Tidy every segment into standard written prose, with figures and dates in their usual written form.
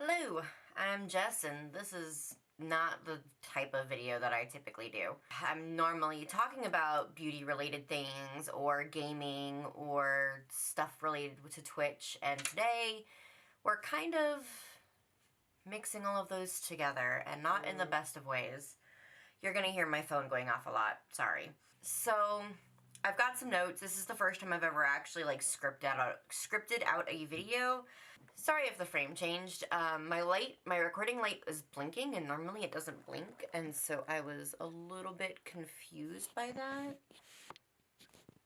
Hello, I'm Jess, and this is not the type of video that I typically do. I'm normally talking about beauty-related things, or gaming, or stuff related to Twitch, and today we're kind of mixing all of those together, and not in the best of ways. You're gonna hear my phone going off a lot, sorry. So, I've got some notes. This is the first time I've ever actually, scripted out a video. Sorry if the frame changed. My recording light is blinking, and normally it doesn't blink, and so I was a little bit confused by that.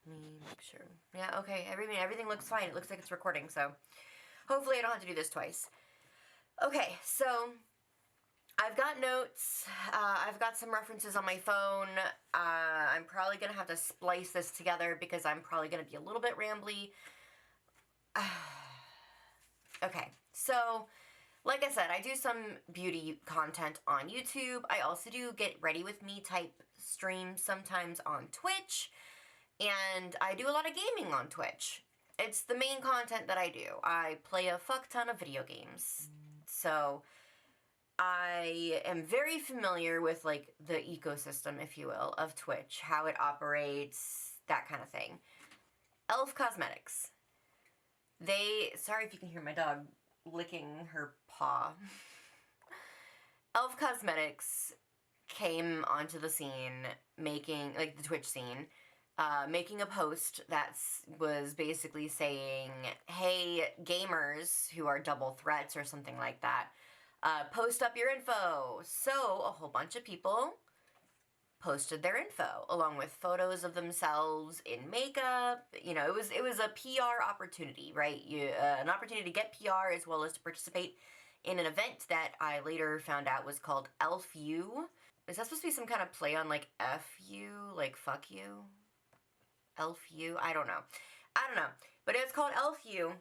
Let me make sure. Yeah, okay, everything looks fine. It looks like it's recording, so hopefully I don't have to do this twice. Okay, so I've got notes, I've got some references on my phone. I'm probably gonna have to splice this together because I'm probably gonna be a little bit rambly. Okay, so, like I said, I do some beauty content on YouTube. I also do get ready with me type streams sometimes on Twitch, and I do a lot of gaming on Twitch. It's the main content that I do. I play a fuck ton of video games, so I am very familiar with, like, the ecosystem, if you will, of Twitch, how it operates, that kind of thing. E.l.f. Cosmetics. Sorry if you can hear my dog licking her paw. E.l.f. Cosmetics came onto the scene, the Twitch scene, making a post that was basically saying, hey, gamers who are double threats or something like that, post up your info. So a whole bunch of people posted their info along with photos of themselves in makeup. You know, it was a PR opportunity, right? An opportunity to get PR as well as to participate in an event that I later found out was called E.l.f. Is that supposed to be some kind of play on like F you, like fuck you? E.l.f. I don't know. But it was called E.l.f.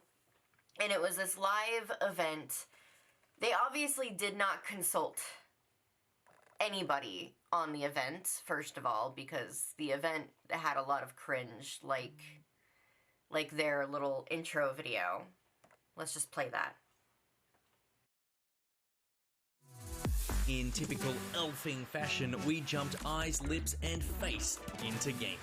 and it was this live event. They obviously did not consult anybody on the event, first of all, because the event had a lot of cringe, like their little intro video. Let's just play that. In typical elfing fashion, we jumped eyes, lips, and face into gaming.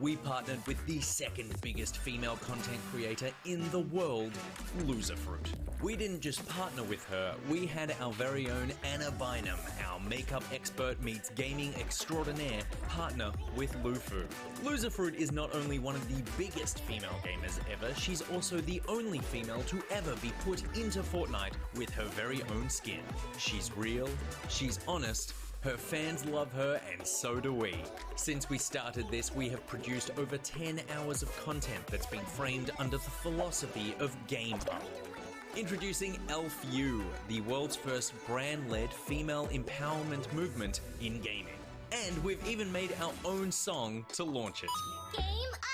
We partnered with the second biggest female content creator in the world, Loserfruit. We didn't just partner with her, we had our very own Anna Bynum, our makeup expert meets gaming extraordinaire, partner with Lufu. Loserfruit is not only one of the biggest female gamers ever, she's also the only female to ever be put into Fortnite with her very own skin. She's real, she's honest, her fans love her, and so do we. Since we started this, we have produced over 10 hours of content that's been framed under the philosophy of game up. Introducing E.l.f., the world's first brand-led female empowerment movement in gaming. And we've even made our own song to launch it. Game up!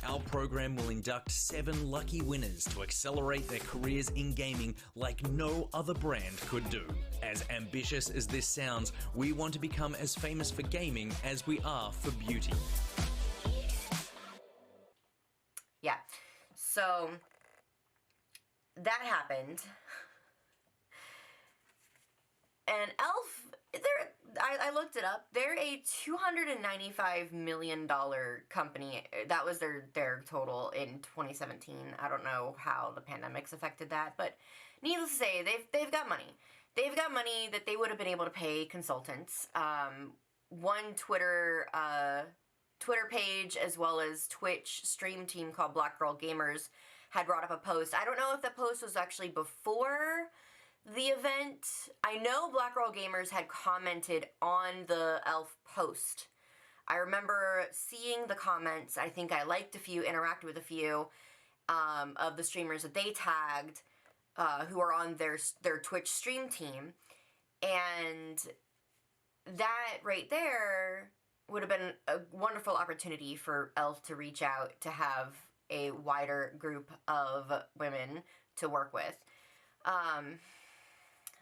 Our program will induct 7 lucky winners to accelerate their careers in gaming like no other brand could do. As ambitious as this sounds, we want to become as famous for gaming as we are for beauty. Yeah, so that happened. And E.l.f., I looked it up, they're a $295 million company. That was their total in 2017. I don't know how the pandemic's affected that, but needless to say, they've got money. They've got money that they would have been able to pay consultants. One Twitter page as well as Twitch stream team called Black Girl Gamers had brought up a post. I don't know if the post was actually before the event. I know Black Girl Gamers had commented on the E.l.f. post. I remember seeing the comments. I think I liked a few, interacted with a few of the streamers that they tagged who are on their Twitch stream team. And that right there would have been a wonderful opportunity for E.l.f. to reach out to have a wider group of women to work with.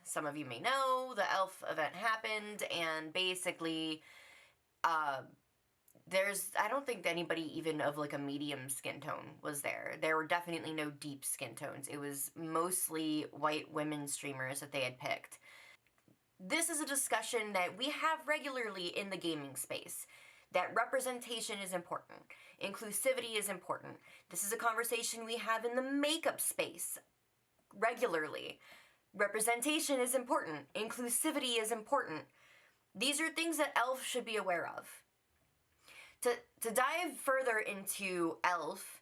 Some of you may know the E.l.f. event happened, and basically I don't think anybody even of like a medium skin tone was there. There were definitely no deep skin tones. It was mostly white women streamers that they had picked. This is a discussion that we have regularly in the gaming space, that representation is important. Inclusivity is important. This is a conversation we have in the makeup space regularly. Representation is important. Inclusivity is important. These are things that e.l.f. should be aware of. To dive further into e.l.f.,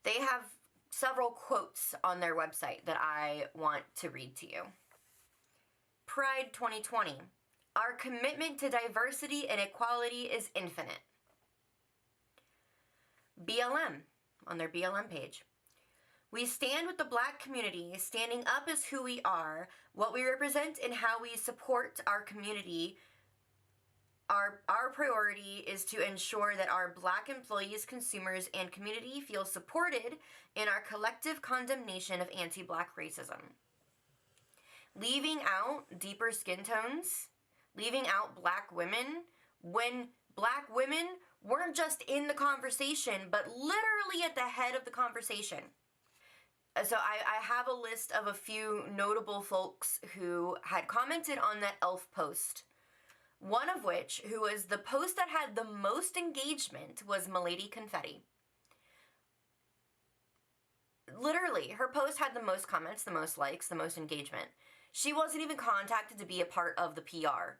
they have several quotes on their website that I want to read to you. Pride 2020. Our commitment to diversity and equality is infinite. BLM, on their BLM page. We stand with the Black community, standing up as who we are, what we represent, and how we support our community. Our priority is to ensure that our Black employees, consumers, and community feel supported in our collective condemnation of anti-Black racism. Leaving out deeper skin tones, leaving out Black women, when Black women weren't just in the conversation, but literally at the head of the conversation. So I have a list of a few notable folks who had commented on that e.l.f. post. One of which, who was the post that had the most engagement, was Milady Confetti. Literally, her post had the most comments, the most likes, the most engagement. She wasn't even contacted to be a part of the PR.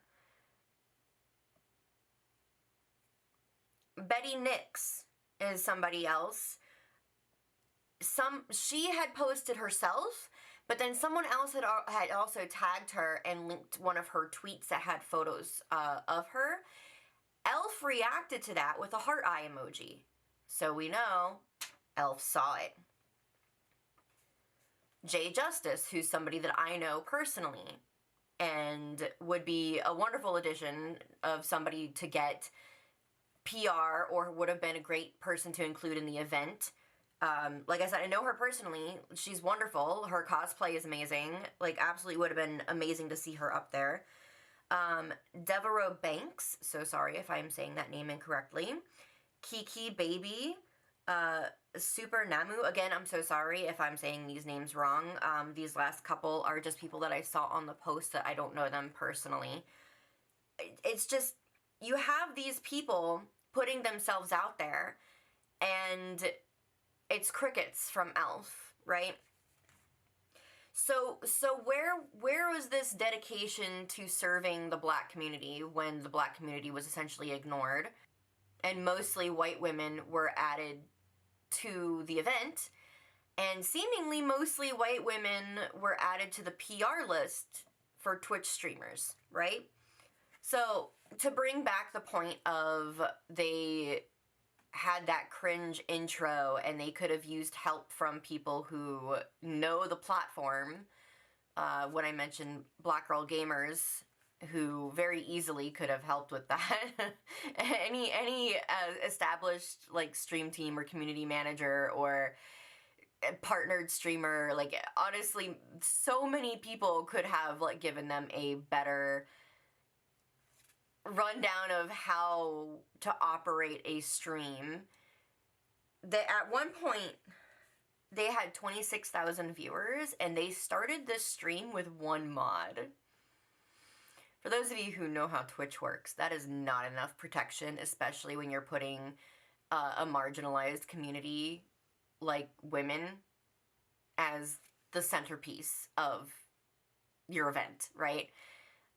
Betty Nix is somebody else. She had posted herself, but then someone else had also tagged her and linked one of her tweets that had photos of her. e.l.f. reacted to that with a heart eye emoji. So we know e.l.f. saw it. Jay Justice, who's somebody that I know personally and would be a wonderful addition of somebody to get PR, or would have been a great person to include in the event. Like I said, I know her personally. She's wonderful. Her cosplay is amazing. Like, absolutely would have been amazing to see her up there. Devereaux Banks, so sorry if I'm saying that name incorrectly. Kiki Baby, Super Namu, again, I'm so sorry if I'm saying these names wrong. These last couple are just people that I saw on the post that I don't know them personally. It's just, you have these people putting themselves out there, and it's crickets from e.l.f., right? So where was this dedication to serving the Black community when the Black community was essentially ignored, and mostly white women were added to the event, and seemingly mostly white women were added to the PR list for Twitch streamers, right? So to bring back the point of they had that cringe intro and they could have used help from people who know the platform, when I mentioned Black Girl Gamers, who very easily could have helped with that. any established like stream team or community manager or partnered streamer, like honestly so many people could have like given them a better rundown of how to operate a stream. At one point they had 26,000 viewers and they started this stream with one mod. For those of you who know how Twitch works, that is not enough protection, especially when you're putting a marginalized community like women as the centerpiece of your event, right?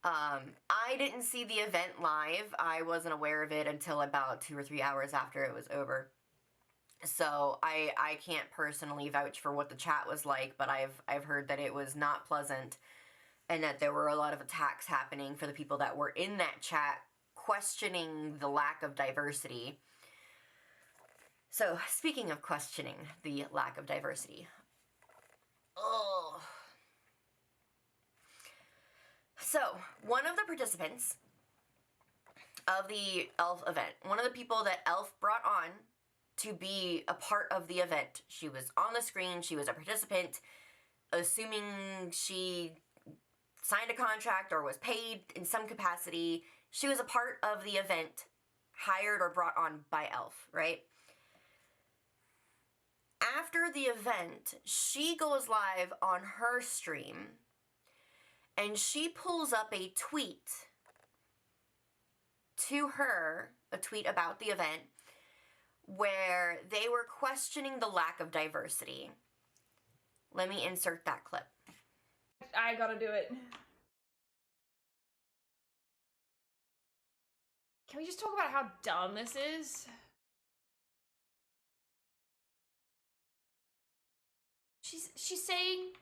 I didn't see the event live. I wasn't aware of it until about 2 or 3 hours after it was over. So I can't personally vouch for what the chat was like, but I've heard that it was not pleasant, and that there were a lot of attacks happening for the people that were in that chat, questioning the lack of diversity. So, speaking of questioning the lack of diversity. Oh. So, one of the participants of the e.l.f. event, one of the people that e.l.f. brought on to be a part of the event, she was on the screen, she was a participant, assuming she signed a contract or was paid in some capacity, she was a part of the event, hired or brought on by E.l.f, right? After the event, she goes live on her stream and she pulls up a tweet to her, a tweet about the event, where they were questioning the lack of diversity. Let me insert that clip. I gotta do it. Can we just talk about how dumb this is? She's saying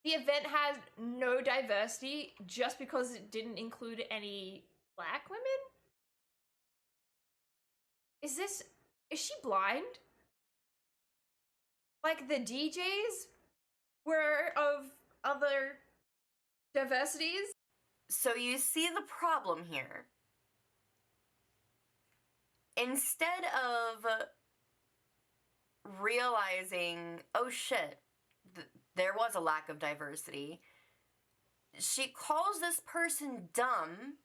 the event has no diversity just because it didn't include any black women? Is she blind? Like the DJs were of other diversities? So you see the problem here. Instead of realizing, oh shit, there was a lack of diversity, she calls this person dumb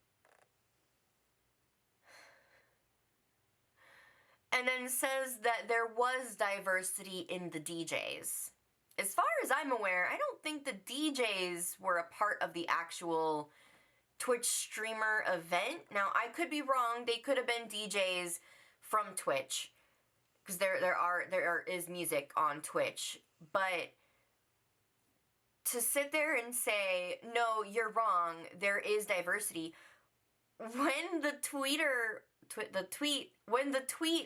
and then says that there was diversity in the DJs. As far as I'm aware, I don't think the DJs were a part of the actual Twitch streamer event. Now, I could be wrong. They could have been DJs from Twitch, because there is music on Twitch. But to sit there and say, no, you're wrong, there is diversity, when the tweet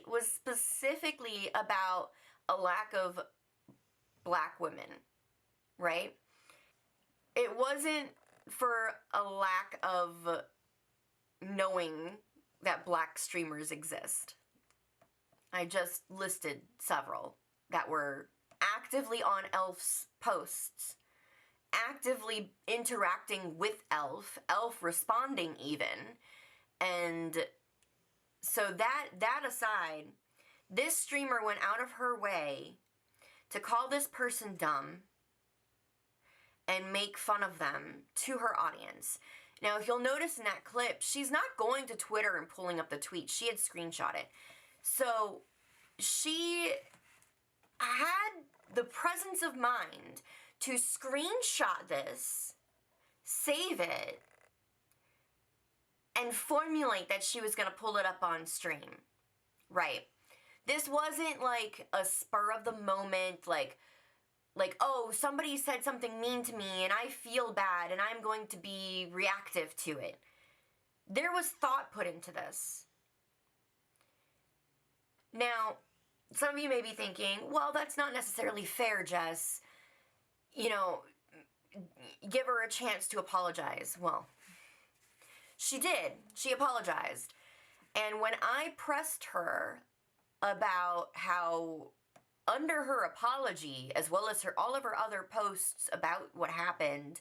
was specifically about a lack of black women, right? It wasn't for a lack of knowing that black streamers exist. I just listed several that were actively on E.l.f.'s posts, actively interacting with E.l.f., E.l.f. responding even. And so that aside, this streamer went out of her way to call this person dumb and make fun of them to her audience. Now, if you'll notice in that clip, she's not going to Twitter and pulling up the tweet. She had screenshot it. So she had the presence of mind to screenshot this, save it, and formulate that she was going to pull it up on stream. Right. This wasn't like a spur of the moment, like, oh, somebody said something mean to me and I feel bad and I'm going to be reactive to it. There was thought put into this. Now, some of you may be thinking, well, that's not necessarily fair, Jess. You know, give her a chance to apologize. Well, she did. She apologized. And when I pressed her about how under her apology, as well as all of her other posts about what happened,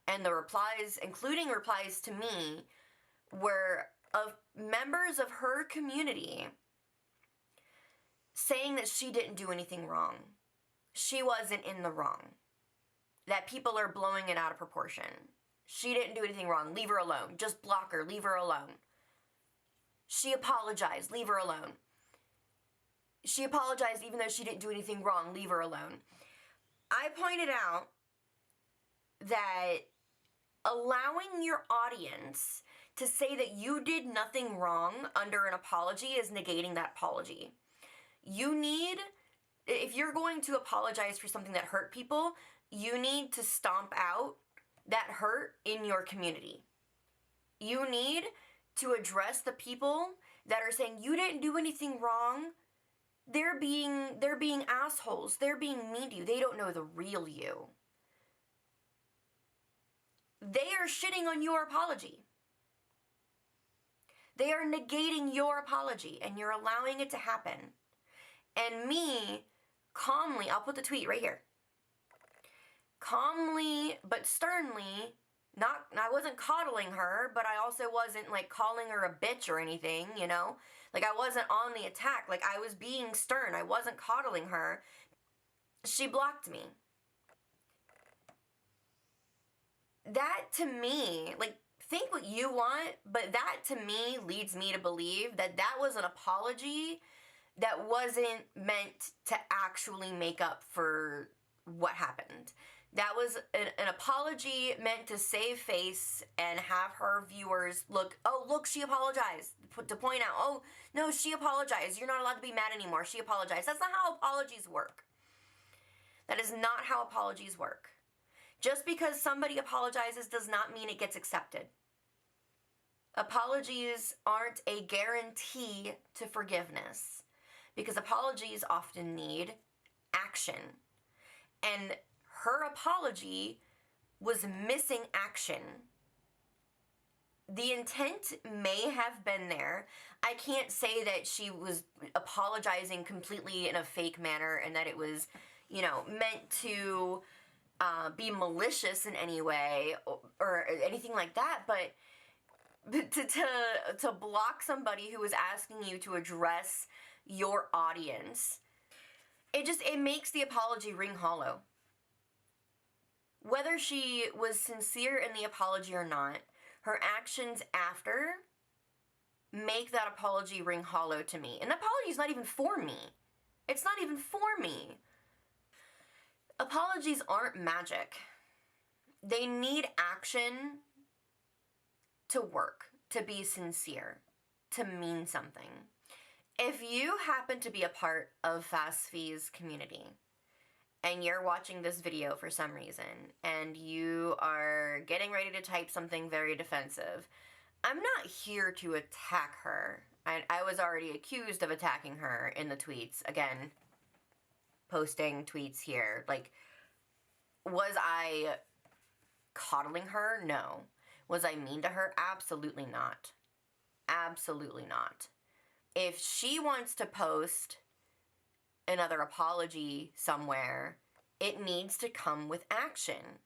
and the replies, including replies to me, were of members of her community saying that she didn't do anything wrong. She wasn't in the wrong. That people are blowing it out of proportion. She didn't do anything wrong. Leave her alone. Just block her. Leave her alone. She apologized. Leave her alone. She apologized even though she didn't do anything wrong. Leave her alone. I pointed out that allowing your audience to say that you did nothing wrong under an apology is negating that apology. You need, if you're going to apologize for something that hurt people, you need to stomp out that hurt in your community. You need to address the people that are saying you didn't do anything wrong. They're being assholes. They're being mean to you. They don't know the real you. They are shitting on your apology. They are negating your apology, and you're allowing it to happen. And me, calmly, I'll put the tweet right here. Calmly but sternly, I wasn't coddling her, but I also wasn't like calling her a bitch or anything, you know? Like I wasn't on the attack, like I was being stern, I wasn't coddling her. She blocked me. That to me, like think what you want, but that to me leads me to believe that that was an apology that wasn't meant to actually make up for what happened. That was an apology meant to save face and have her viewers look, oh, look, she apologized. To point out, oh, no, she apologized. You're not allowed to be mad anymore. She apologized. That's not how apologies work. That is not how apologies work. Just because somebody apologizes does not mean it gets accepted. Apologies aren't a guarantee to forgiveness, because apologies often need action. And her apology was missing action. The intent may have been there. I can't say that she was apologizing completely in a fake manner and that it was, meant to be malicious in any way or anything like that, but to block somebody who is asking you to address your audience, it makes the apology ring hollow. Whether she was sincere in the apology or not, her actions after make that apology ring hollow to me. And the apology is not even for me. It's not even for me. Apologies aren't magic. They need action to work, to be sincere, to mean something. If you happen to be a part of Fasffy's community and you're watching this video for some reason and you are getting ready to type something very defensive, I'm not here to attack her. I was already accused of attacking her in the tweets. Again, posting tweets here. Like, was I coddling her? No. Was I mean to her? Absolutely not. Absolutely not. If she wants to post another apology somewhere, it needs to come with action.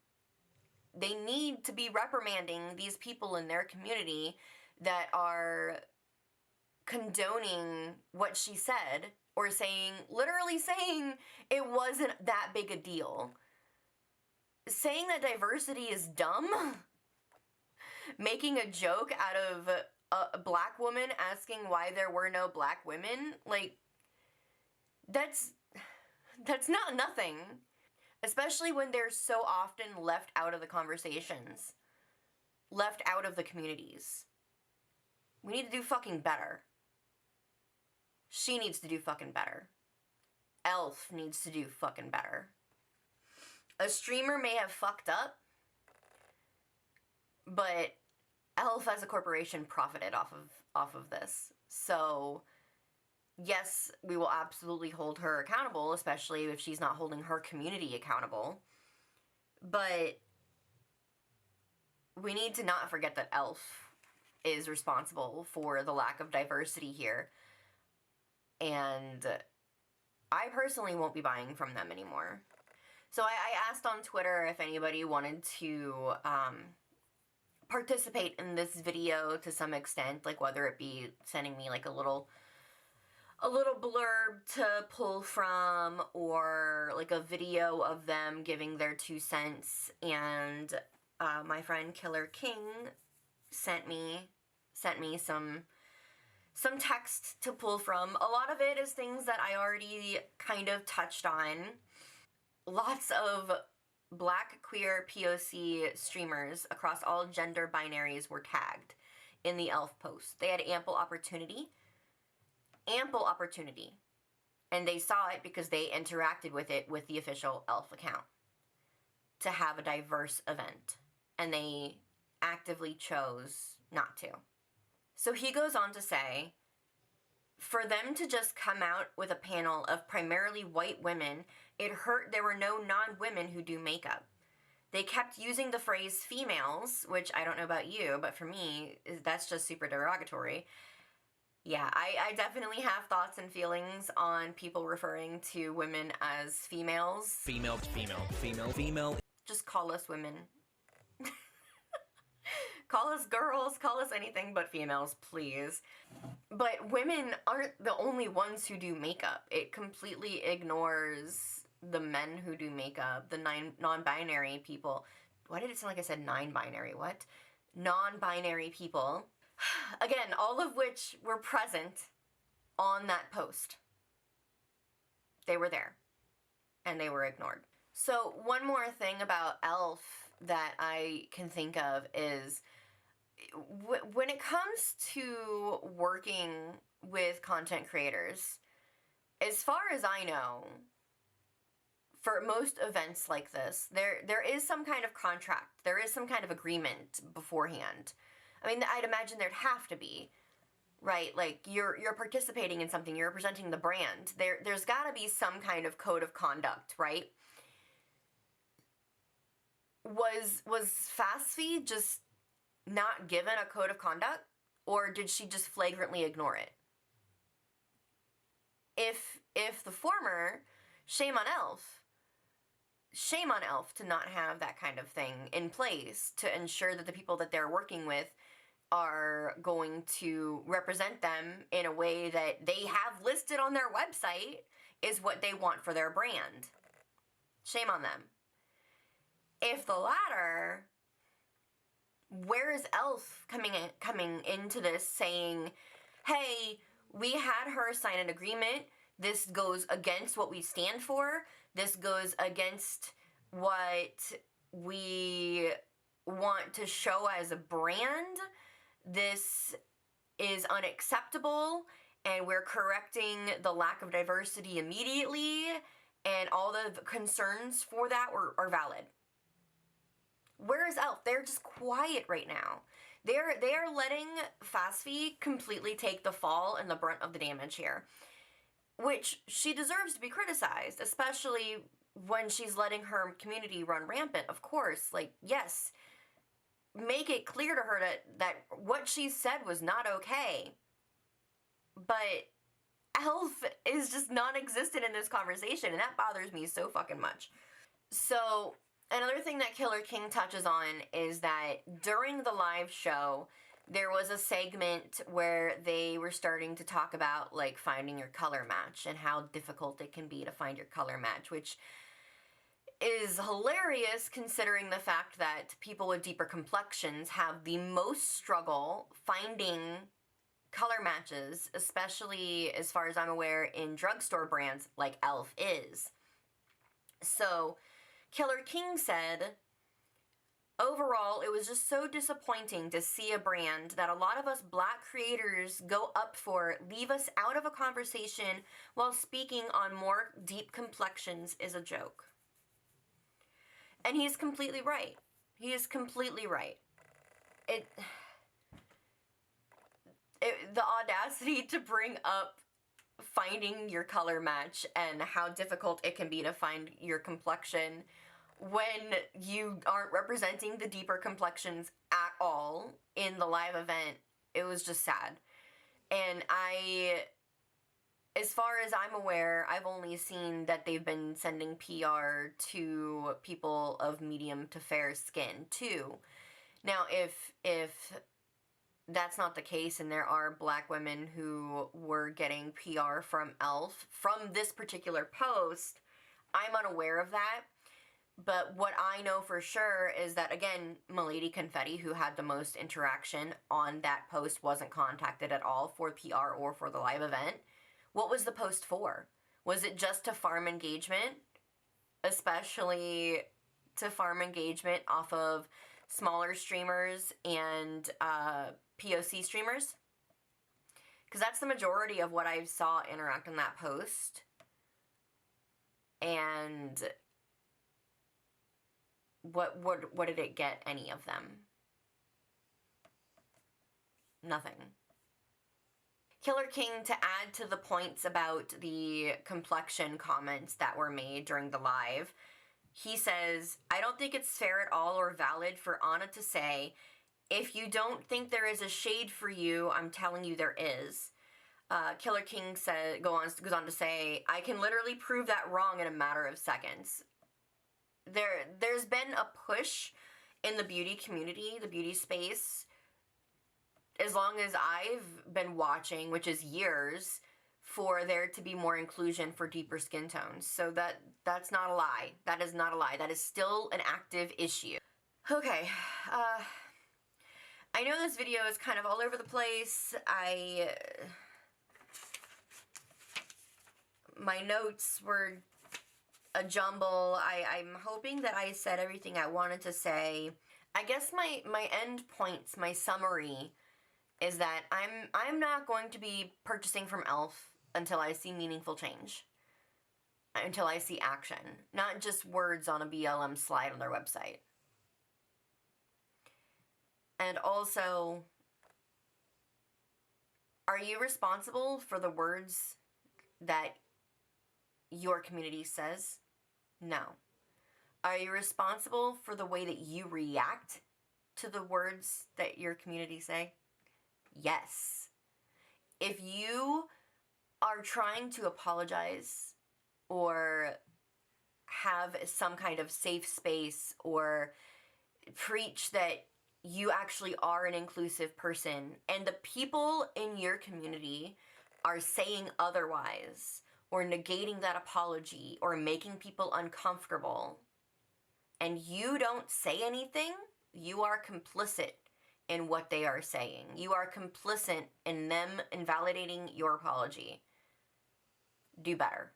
They need to be reprimanding these people in their community that are condoning what she said or literally saying it wasn't that big a deal. Saying that diversity is dumb, making a joke out of a black woman asking why there were no black women, like, that's not nothing. Especially when they're so often left out of the conversations, left out of the communities. We need to do fucking better. She needs to do fucking better. E.l.f. needs to do fucking better. A streamer may have fucked up, but E.l.f. as a corporation profited off of this. So yes, we will absolutely hold her accountable, especially if she's not holding her community accountable. But we need to not forget that E.l.f. is responsible for the lack of diversity here. And I personally won't be buying from them anymore. So I asked on Twitter if anybody wanted to participate in this video to some extent, like whether it be sending me like a little blurb to pull from, or like a video of them giving their 2 cents. And my friend Killer King sent me some text to pull from. A lot of it is things that I already kind of touched on. Lots of Black queer POC streamers across all gender binaries were tagged in the E.l.f. post. They had ample opportunity, and they saw it because they interacted with it with the official E.l.f. account to have a diverse event, and they actively chose not to. So he goes on to say, for them to just come out with a panel of primarily white women, it hurt there were no non-women who do makeup. They kept using the phrase females, which I don't know about you, but for me, that's just super derogatory. Yeah, I definitely have thoughts and feelings on people referring to women as females. Female. Just call us women. Call us girls, call us anything but females, please. But women aren't the only ones who do makeup. It completely ignores the men who do makeup, the non-binary people. Why did it sound like I said non-binary? What? non-binary people. Again, all of which were present on that post. They were there, and they were ignored. So one more thing about E.l.f. that I can think of is when it comes to working with content creators, as far as I know, for most events like this, there is some kind of contract. There is some kind of agreement beforehand. I mean, I'd imagine there'd have to be, right? Like, you're participating in something, you're representing the brand. There's got to be some kind of code of conduct, right? Was Fasffy just not given a code of conduct, or did she just flagrantly ignore it? If the former, shame on E.l.f. Shame on E.l.f. to not have that kind of thing in place to ensure that the people that they're working with are going to represent them in a way that they have listed on their website is what they want for their brand. Shame on them. If the latter, where is E.l.f. coming into this saying, hey, we had her sign an agreement, this goes against what we stand for, this goes against what we want to show as a brand, this is unacceptable, and we're correcting the lack of diversity immediately, and all the concerns for that are valid. Where is E.l.f.? They're just quiet right now. They are letting Fasffy completely take the fall and the brunt of the damage here, which she deserves to be criticized, especially when she's letting her community run rampant. Of course, like, yes, make it clear to her that what she said was not okay. But E.l.f. is just non-existent in this conversation, and that bothers me so fucking much. So another thing that Killer King touches on is that during the live show, there was a segment where they were starting to talk about, like, finding your color match and how difficult it can be to find your color match, which is hilarious considering the fact that people with deeper complexions have the most struggle finding color matches, especially as far as I'm aware in drugstore brands like E.l.f. is. So Killer King said, overall, it was just so disappointing to see a brand that a lot of us black creators go up for leave us out of a conversation while speaking on more deep complexions is a joke. And he's completely right. He is completely right. The audacity to bring up finding your color match and how difficult it can be to find your complexion when you aren't representing the deeper complexions at all in the live event, it was just sad. And as far as I'm aware, I've only seen that they've been sending PR to people of medium to fair skin too. Now, if that's not the case and there are black women who were getting PR from E.l.f. from this particular post, I'm unaware of that. But what I know for sure is that, again, Milady Confetti, who had the most interaction on that post, wasn't contacted at all for PR or for the live event. What was the post for? Was it just to farm engagement? Especially to farm engagement off of smaller streamers and POC streamers? Because that's the majority of what I saw interact on that post. And what did it get any of them? Nothing. Killer King, to add to the points about the complexion comments that were made during the live, he says, I don't think it's fair at all or valid for Anna to say, if you don't think there is a shade for you, I'm telling you there is. Killer King goes on to say, I can literally prove that wrong in a matter of seconds. There's been a push in the beauty community, the beauty space, as long as I've been watching, which is years, for there to be more inclusion for deeper skin tones. So that's not a lie. That is not a lie. That is still an active issue. Okay, I know this video is kind of all over the place. My notes were a jumble. I'm hoping that I said everything I wanted to say. I guess my end points, my summary, is that I'm not going to be purchasing from E.l.f. until I see meaningful change. Until I see action. Not just words on a BLM slide on their website. And also, are you responsible for the words that your community says? No. Are you responsible for the way that you react to the words that your community say? Yes. If you are trying to apologize or have some kind of safe space or preach that you actually are an inclusive person and the people in your community are saying otherwise or negating that apology or making people uncomfortable and you don't say anything, you are complicit in what they are saying. You are complicit in them invalidating your apology. Do better.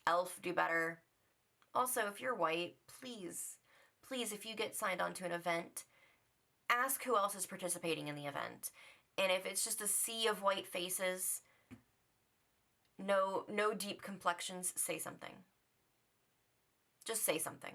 E.l.f. do better. Also, if you're white, please, if you get signed on to an event, ask who else is participating in the event. And if it's just a sea of white faces, no deep complexions, say something. Just say something.